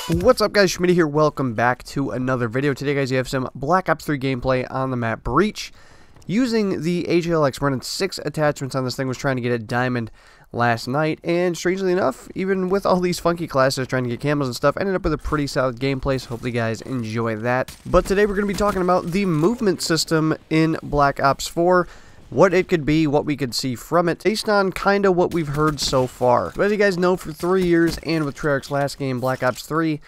What's up guys, Schmitty here, welcome back to another video. Today guys, you have some Black Ops 3 gameplay on the map Breach. Using the HLX, running 6 attachments on this thing, was trying to get a diamond last night, and strangely enough, even with all these funky classes trying to get camos and stuff, ended up with a pretty solid gameplay, so hopefully you guys enjoy that. But today we're going to be talking about the movement system in Black Ops 4. What it could be, what we could see from it, based on kind of what we've heard so far. But as you guys know, for 3 years, and with Treyarch's last game, Black Ops 3,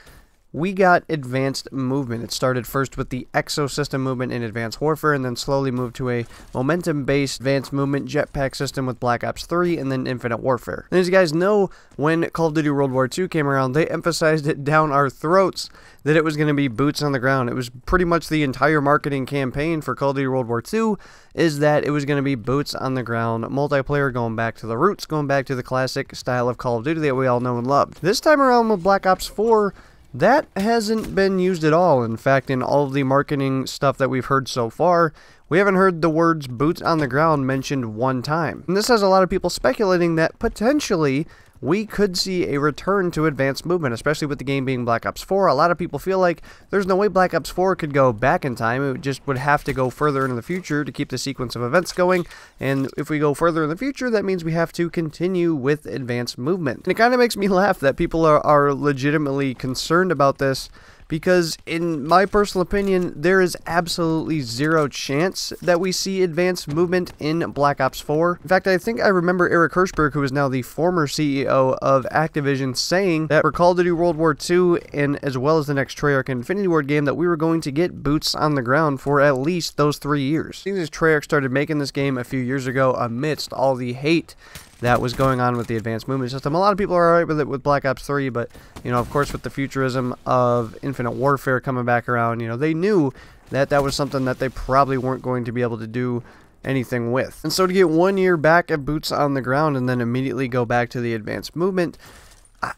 we got advanced movement. It started first with the exosystem movement in Advanced Warfare, and then slowly moved to a momentum-based advanced movement jetpack system with Black Ops 3, and then Infinite Warfare. And as you guys know, when Call of Duty World War II came around, they emphasized it down our throats that it was going to be boots on the ground. It was pretty much the entire marketing campaign for Call of Duty World War II, is that it was going to be boots on the ground multiplayer, going back to the roots, going back to the classic style of Call of Duty that we all know and loved. This time around with Black Ops 4, that hasn't been used at all. In fact, in all of the marketing stuff that we've heard so far, we haven't heard the words boots on the ground mentioned one time. And this has a lot of people speculating that potentially we could see a return to advanced movement, especially with the game being Black Ops 4. A lot of people feel like there's no way Black Ops 4 could go back in time. It just would have to go further into the future to keep the sequence of events going. And if we go further in the future, that means we have to continue with advanced movement. And it kind of makes me laugh that people are legitimately concerned about this, because in my personal opinion, there is absolutely zero chance that we see advanced movement in Black Ops 4. In fact, I think I remember Eric Hirschberg, who is now the former CEO of Activision, saying that for Call of Duty World War II, and as well as the next Treyarch Infinity Ward game, that we were going to get boots on the ground for at least those 3 years. I think as Treyarch started making this game a few years ago, amidst all the hate that was going on with the advanced movement system. A lot of people are alright with it with Black Ops 3, but, you know, of course, with the futurism of Infinite Warfare coming back around, you know, they knew that that was something that they probably weren't going to be able to do anything with. And so to get 1 year back at boots on the ground and then immediately go back to the advanced movement,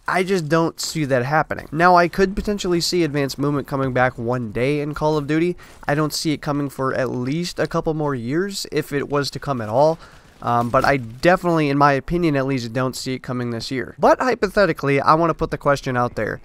I just don't see that happening. Now, I could potentially see advanced movement coming back one day in Call of Duty. I don't see it coming for at least a couple more years, if it was to come at all. But I definitely, in my opinion at least, don't see it coming this year. But hypothetically, I want to put the question out there.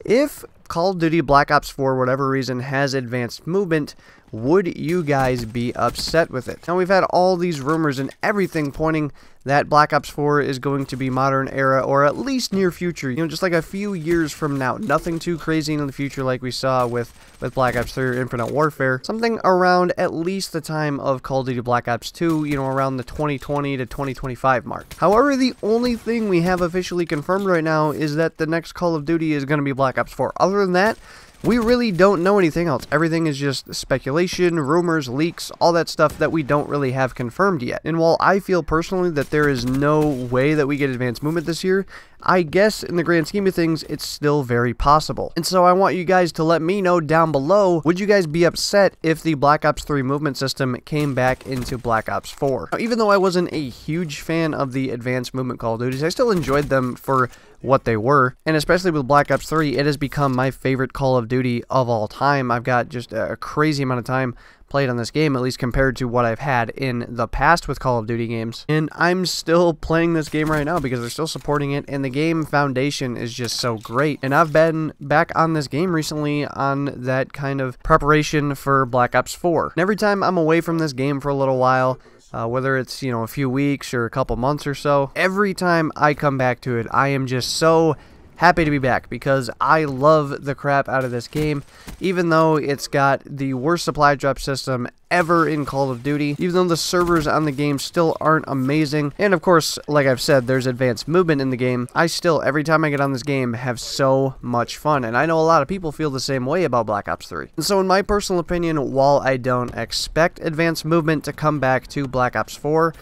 If Call of Duty Black Ops 4, for whatever reason, has advanced movement, would you guys be upset with it? Now, we've had all these rumors and everything pointing that Black Ops 4 is going to be modern era, or at least near future, you know, just like a few years from now. Nothing too crazy in the future like we saw with Black Ops 3 or Infinite Warfare. Something around at least the time of Call of Duty Black Ops 2, you know, around the 2020 to 2025 mark. However, the only thing we have officially confirmed right now is that the next Call of Duty is going to be Black Ops 4. Other than that, we really don't know anything else. Everything is just speculation, rumors, leaks, all that stuff that we don't really have confirmed yet. And while I feel personally that there is no way that we get advanced movement this year, I guess in the grand scheme of things, it's still very possible. And so I want you guys to let me know down below, would you guys be upset if the Black Ops 3 movement system came back into Black Ops 4? Now, even though I wasn't a huge fan of the advanced movement Call of Duties, I still enjoyed them for what they were. And especially with Black Ops 3, it has become my favorite Call of Duty of all time. I've got just a crazy amount of time played on this game, at least compared to what I've had in the past with Call of Duty games. And I'm still playing this game right now because they're still supporting it, and the game foundation is just so great. And I've been back on this game recently on that kind of preparation for Black Ops 4. And every time I'm away from this game for a little while, whether it's, you know, a few weeks or a couple months or so, every time I come back to it, I am just so happy to be back, because I love the crap out of this game. Even though it's got the worst supply drop system ever in Call of Duty, even though the servers on the game still aren't amazing, and of course, like I've said, there's advanced movement in the game, I still, every time I get on this game, have so much fun. And I know a lot of people feel the same way about Black Ops 3. And so in my personal opinion, while I don't expect advanced movement to come back to Black Ops 4,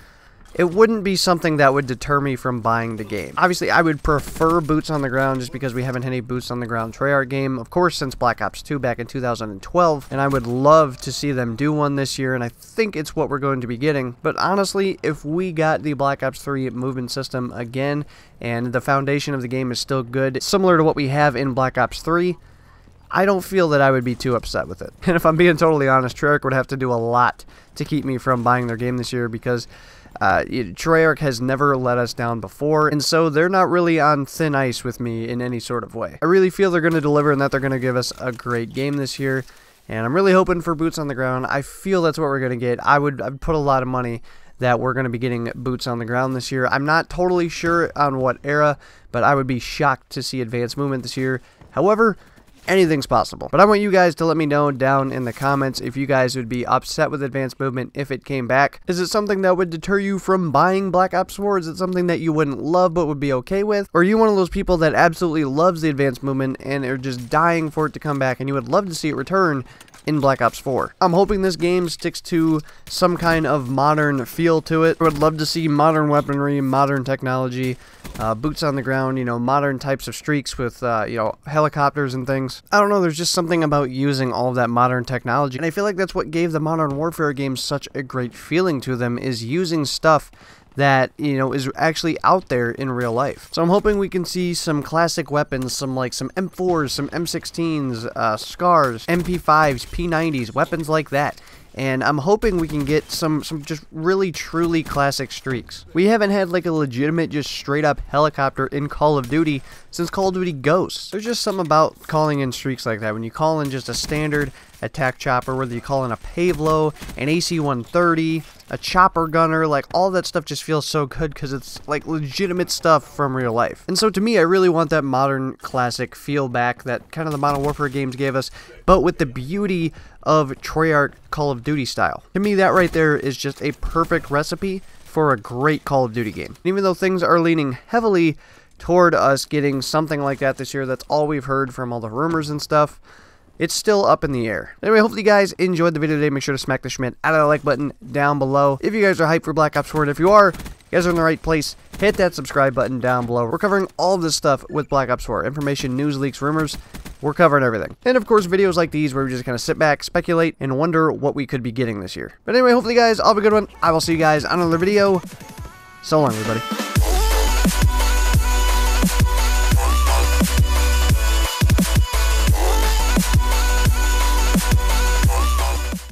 it wouldn't be something that would deter me from buying the game. Obviously, I would prefer boots on the ground, just because we haven't had any boots on the ground Treyarch game, of course, since Black Ops 2 back in 2012, and I would love to see them do one this year, and I think it's what we're going to be getting. But honestly, if we got the Black Ops 3 movement system again, and the foundation of the game is still good, similar to what we have in Black Ops 3, I don't feel that I would be too upset with it. And if I'm being totally honest, Treyarch would have to do a lot to keep me from buying their game this year, because Treyarch has never let us down before, and so they're not really on thin ice with me in any sort of way. I really feel they're going to deliver and that they're going to give us a great game this year, and I'm really hoping for boots on the ground. I feel that's what we're going to get. I'd put a lot of money that we're going to be getting boots on the ground this year. I'm not totally sure on what era, but I would be shocked to see advanced movement this year. However, anything's possible. But I want you guys to let me know down in the comments if you guys would be upset with advanced movement if it came back. Is it something that would deter you from buying Black Ops 4? Is it something that you wouldn't love but would be okay with? Or are you one of those people that absolutely loves the advanced movement and are just dying for it to come back and you would love to see it return in Black Ops 4? I'm hoping this game sticks to some kind of modern feel to it. I would love to see modern weaponry, modern technology, boots on the ground, you know, modern types of streaks with, you know, helicopters and things. I don't know, there's just something about using all of that modern technology, and I feel like that's what gave the Modern Warfare games such a great feeling to them, is using stuff that, you know, is actually out there in real life. So I'm hoping we can see some classic weapons, some M4s, some M16s, SCARs, MP5s, P90s, weapons like that. And I'm hoping we can get some just really truly classic streaks. We haven't had like a legitimate just straight up helicopter in Call of Duty since Call of Duty Ghosts. There's just something about calling in streaks like that. When you call in just a standard attack chopper, whether you call in a Pavlo, an AC-130, a chopper gunner, like all that stuff just feels so good because it's like legitimate stuff from real life. And so to me, I really want that modern classic feel back that kind of the Modern Warfare games gave us, but with the beauty of Treyarch Call of Duty style. To me, that right there is just a perfect recipe for a great Call of Duty game. And even though things are leaning heavily toward us getting something like that this year, that's all we've heard from all the rumors and stuff, it's still up in the air. Anyway, hopefully you guys enjoyed the video today. Make sure to smack the Schmidt out of the like button down below. If you guys are hyped for Black Ops 4, and if you are, you guys are in the right place. Hit that subscribe button down below. We're covering all of this stuff with Black Ops 4. Information, news, leaks, rumors. We're covering everything. And of course, videos like these where we just kind of sit back, speculate, and wonder what we could be getting this year. But anyway, hopefully guys, all have a good one. I will see you guys on another video. So long, everybody.